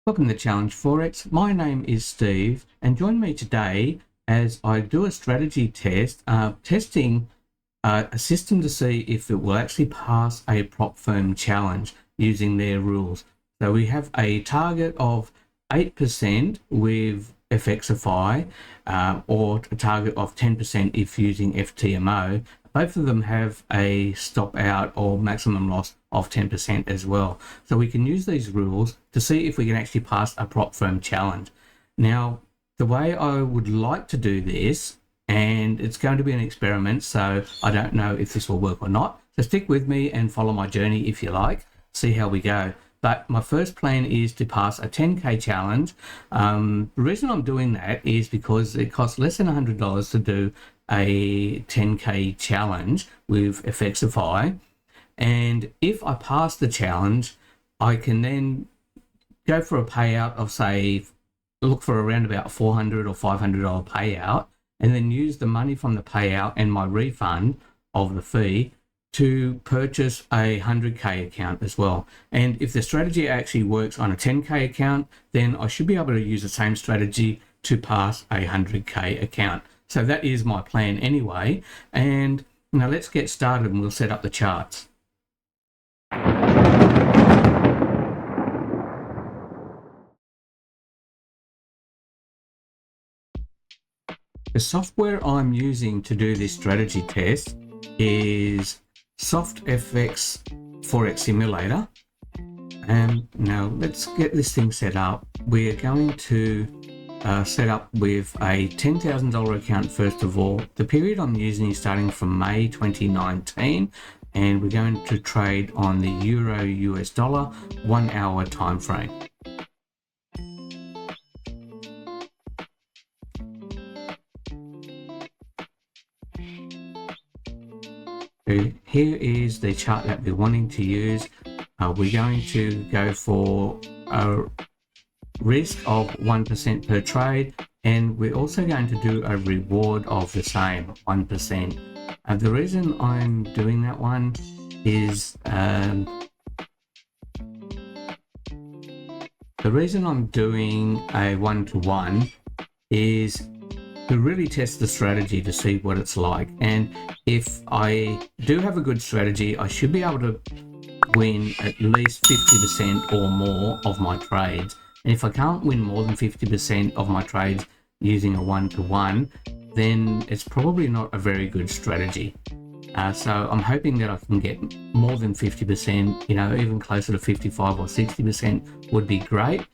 Welcome to Challenge Forex. My name is Steve, and join me today as I do a strategy test, testing a system to see if it will actually pass a prop firm challenge using their rules. So we have a target of 8% with FXFI, or a target of 10% if using FTMO. Both of them have a stop out or maximum loss of 10% as well. So we can use these rules to see if we can actually pass a prop firm challenge. Now, the way I would like to do this, and it's going to be an experiment, so I don't know if this will work or not. So stick with me and follow my journey if you like, see how we go. But my first plan is to pass a 10K challenge. The reason I'm doing that is because it costs less than $100 to do a 10K challenge with FXFI. And if I pass the challenge, I can then go for a payout of, say, look for around about $400 or $500 payout, and then use the money from the payout and my refund of the fee to purchase a 100K account as well. And if the strategy actually works on a 10K account, then I should be able to use the same strategy to pass a 100K account. So that is my plan anyway. And now let's get started and we'll set up the charts. The software I'm using to do this strategy test is SoftFX Forex Simulator. And now let's get this thing set up. We're going to set up with a $10,000 account first of all. The period I'm using is starting from May 2019, and we're going to trade on the Euro US dollar 1 hour time frame. So here is the chart that we're wanting to use. We're going to go for a risk of 1% per trade, and we're also going to do a reward of the same 1%. The reason I'm doing that one is the reason I'm doing a 1-to-1 is to really test the strategy to see what it's like. And if I do have a good strategy, I should be able to win at least 50% or more of my trades. And if I can't win more than 50% of my trades using a 1-to-1, then it's probably not a very good strategy. So I'm hoping that I can get more than 50%, even closer to 55 or 60% would be great,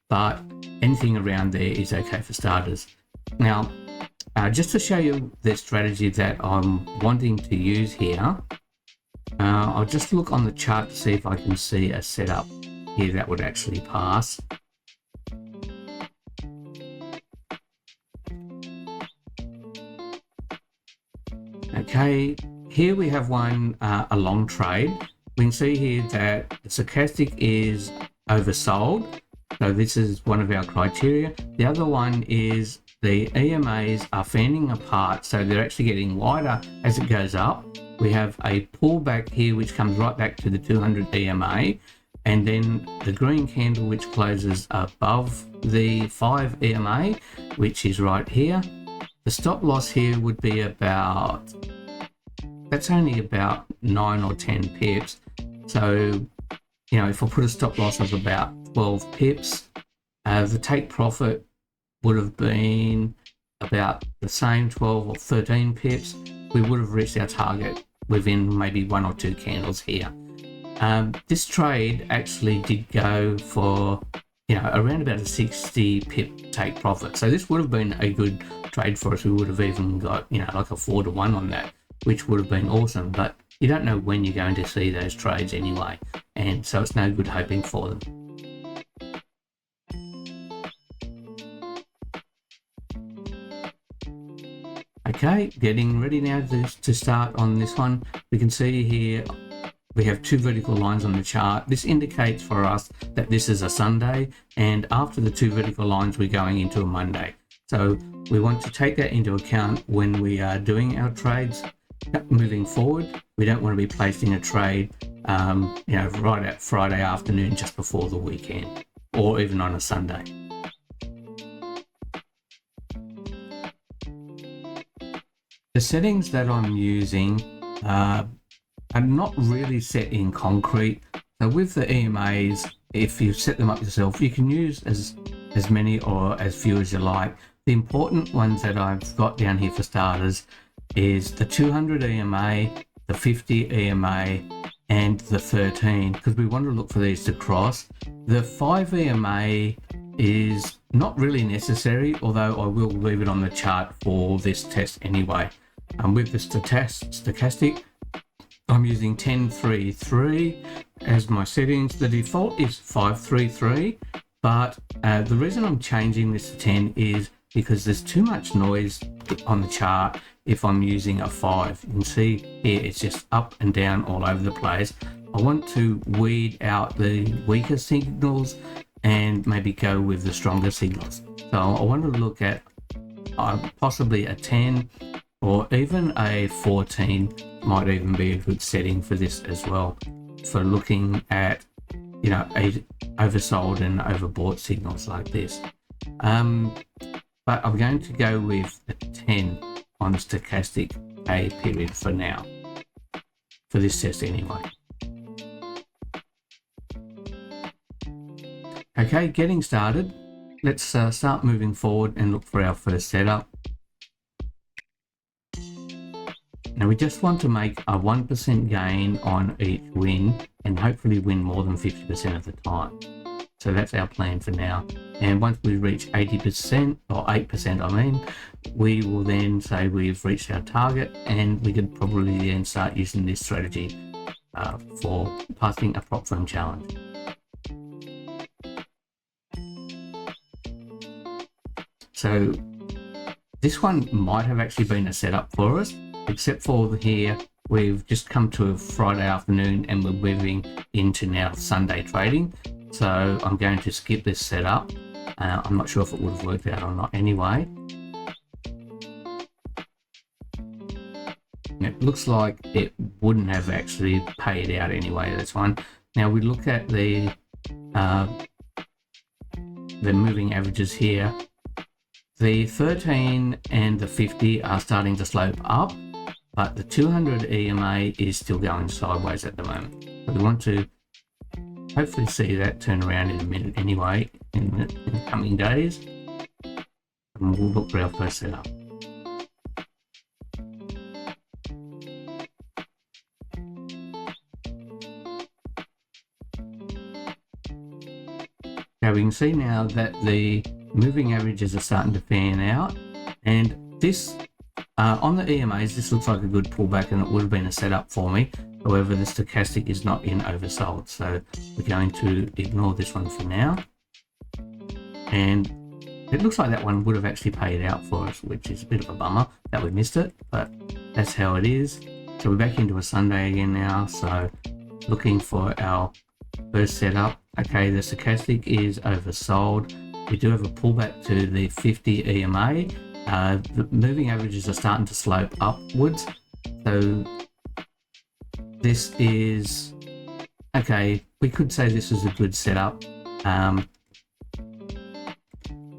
but anything around there is okay for starters. Now, just to show you the strategy that I'm wanting to use here, I'll just look on the chart to see if I can see a setup here that would actually pass. Okay, here we have one, a long trade. We can see here that the stochastic is oversold. So this is one of our criteria. The other one is the EMAs are fanning apart, so they're actually getting wider as it goes up. We have a pullback here which comes right back to the 200 EMA, and then the green candle which closes above the 5 EMA, which is right here. The stop loss here would be that's only about 9 or 10 pips. So, if I put a stop loss of about 12 pips, the take profit would have been about the same, 12 or 13 pips. We would have reached our target within maybe 1 or 2 candles here. This trade actually did go for, around about a 60 pip take profit. So this would have been a good trade for us. We would have even got, like a 4-to-1 on that, which would have been awesome. But you don't know when you're going to see those trades anyway. And so it's no good hoping for them. Okay, getting ready now to start on this one. We can see here we have 2 vertical lines on the chart. This indicates for us that this is a Sunday, and after the 2 vertical lines we're going into a Monday. So we want to take that into account when we are doing our trades moving forward. We don't want to be placing a trade right at Friday afternoon just before the weekend. or even on a Sunday. The settings that I'm using are not really set in concrete. So with the EMAs, if you set them up yourself, you can use as many or as few as you like. The important ones that I've got down here for starters is the 200 EMA, the 50 EMA, and the 13, because we want to look for these to cross. The 5 EMA is not really necessary, although I will leave it on the chart for this test anyway. With the stochastic, I'm using 1033 as my settings. The default is 533, but the reason I'm changing this to 10 is because there's too much noise on the chart if I'm using a 5. You can see here it's just up and down all over the place. I want to weed out the weaker signals and maybe go with the stronger signals. So I want to look at possibly a 10 or even a 14 might even be a good setting for this as well, for looking at, you know, oversold and overbought signals like this. But I'm going to go with a 10 on the stochastic A period for now, for this test anyway. Okay, getting started. Let's start moving forward and look for our first setup. Now we just want to make a 1% gain on each win and hopefully win more than 50% of the time. So that's our plan for now. And once we reach 80% or 8%, I mean, we will then say we've reached our target, and we could probably then start using this strategy for passing a prop firm challenge. So this one might have actually been a setup for us, except for here we've just come to a Friday afternoon and we're moving into now Sunday trading. So I'm going to skip this setup. I'm not sure if it would have worked out or not anyway. It looks like it wouldn't have actually paid out anyway, this one. Now we look at the moving averages here. The 13 and the 50 are starting to slope up, but the 200 EMA is still going sideways at the moment. So we want to hopefully see that turn around in a minute anyway, in the coming days. And we'll look for our first setup. Now we can see now that the moving averages are starting to fan out, and this on the EMAs this looks like a good pullback, and it would have been a setup for me. However, the stochastic is not in oversold, so we're going to ignore this one for now. And it looks like that one would have actually paid out for us, which is a bit of a bummer that we missed it, but that's how it is. So we're back into a Sunday again now, so looking for our first setup. Okay, the stochastic is oversold. We do have a pullback to the 50 EMA. The moving averages are starting to slope upwards. So this is, okay, we could say this is a good setup.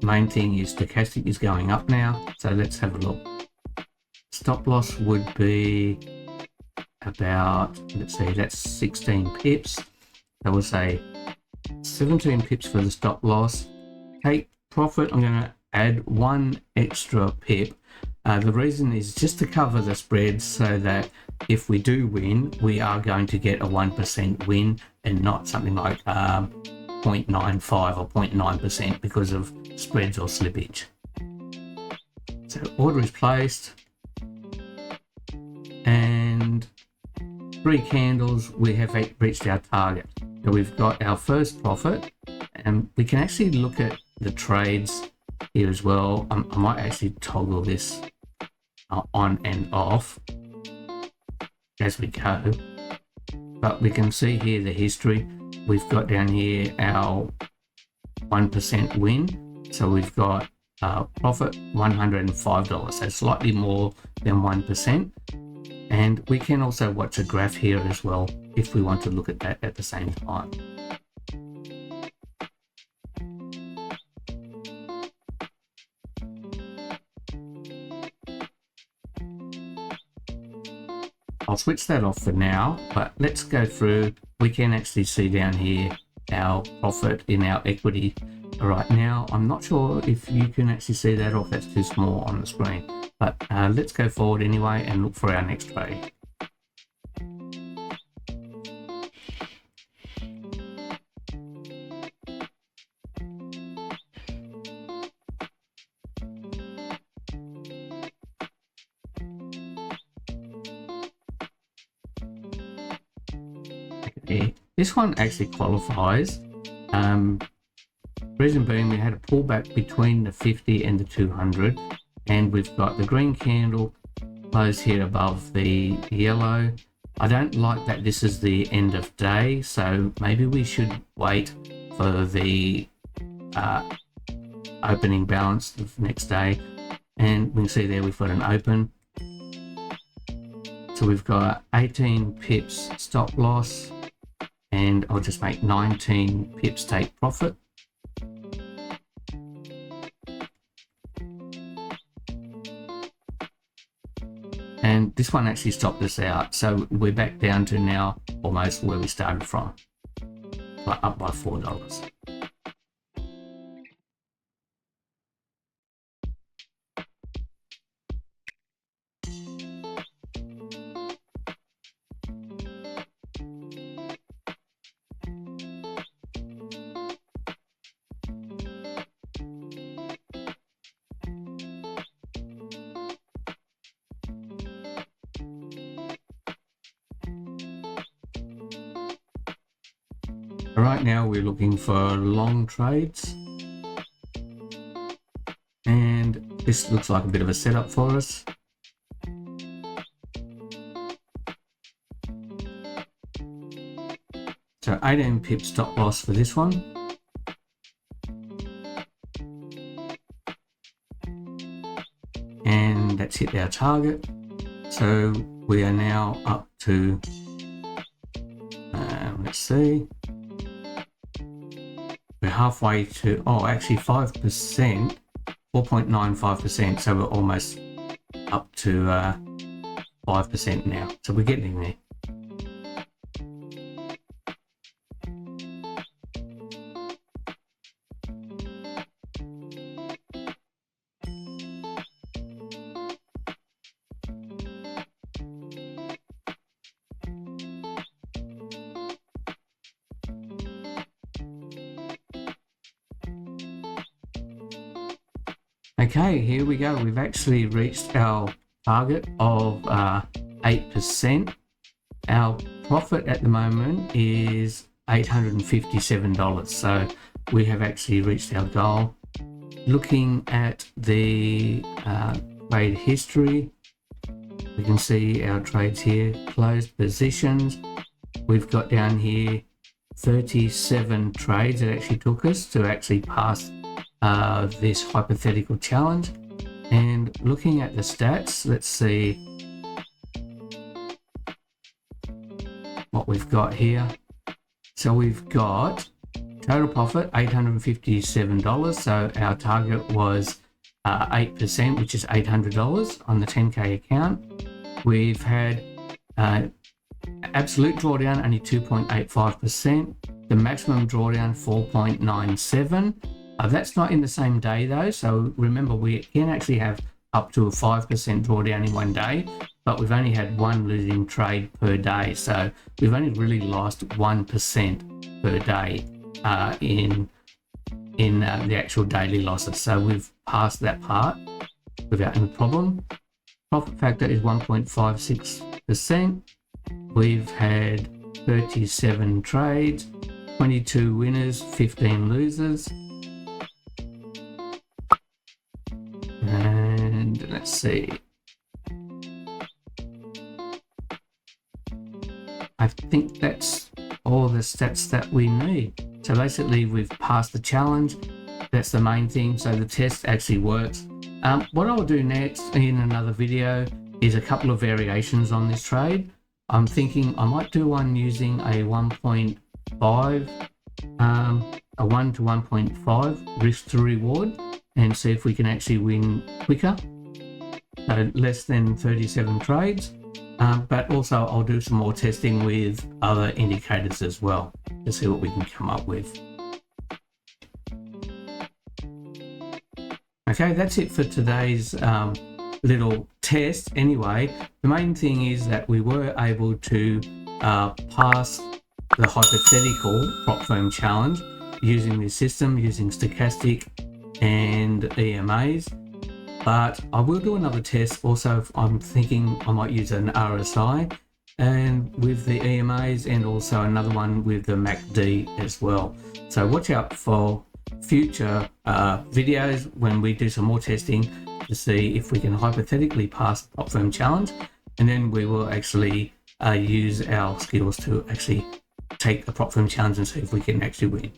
Main thing is stochastic is going up now. So let's have a look. Stop loss would be about, let's see, that's 16 pips. I will say 17 pips for the stop loss. Take profit, I'm going to add 1 extra pip. The reason is just to cover the spread, so that if we do win, we are going to get a 1% win and not something like 0.95 or 0.9% because of spreads or slippage. So order is placed, and 3 candles, we have reached our target. So we've got our first profit, and we can actually look at the trades here as well. I might actually toggle this on and off as we go, but we can see here the history. We've got down here our 1% win, so we've got profit $105, so slightly more than 1%. And we can also watch a graph here as well if we want to look at that at the same time. I'll switch that off for now, but let's go through. We can actually see down here our profit in our equity. Right now, I'm not sure if you can actually see that or if that's too small on the screen, but let's go forward anyway and look for our next trade. Okay. This one actually qualifies. Reason being, we had a pullback between the 50 and the 200, and we've got the green candle close here above the yellow. I don't like that this is the end of day, so maybe we should wait for the opening balance the next day. And we can see there we've got an open. So we've got 18 pips stop loss, and I'll just make 19 pips take profit. And this one actually stopped us out, so we're back down to now almost where we started from, up by $4. Right now we're looking for long trades, and this looks like a bit of a setup for us. So 18 pip stop loss for this one. And that's hit our target. So we are now up to, let's see, we're halfway to, oh, actually 5%, 4.95%. So we're almost up to 5% now. So we're getting there. Okay, here we go. We've actually reached our target of 8%. Our profit at the moment is $857. So we have actually reached our goal. Looking at the trade history, we can see our trades here, closed positions. We've got down here 37 trades that actually took us to actually pass this hypothetical challenge. And looking at the stats, let's see what we've got here. So we've got total profit $857. So our target was 8%, which is $800 on the 10k account. We've had absolute drawdown only 2.85%, the maximum drawdown 4.97. That's not in the same day though, so remember we can actually have up to a 5% drawdown in one day, but we've only had one losing trade per day, so we've only really lost 1% per day in the actual daily losses. So we've passed that part without any problem. Profit factor is 1.56%. We've had 37 trades, 22 winners, 15 losers. And let's see. I think that's all the stats that we need. So basically we've passed the challenge. That's the main thing. So the test actually works. What I'll do next in another video is a couple of variations on this trade. I'm thinking I might do one using a 1.5, a 1 to 1.5 risk to reward, and see if we can actually win quicker. So less than 37 trades. but also I'll do some more testing with other indicators as well to see what we can come up with. Okay, that's it for today's little test. Anyway, the main thing is that we were able to pass the hypothetical prop firm challenge using this system, using Stochastic and EMAs. But I will do another test also. I'm thinking I might use an RSI and with the EMAs, and also another one with the MACD as well. So watch out for future videos when we do some more testing to see if we can hypothetically pass the prop firm challenge, and then we will actually use our skills to actually take the prop firm challenge and see if we can actually win.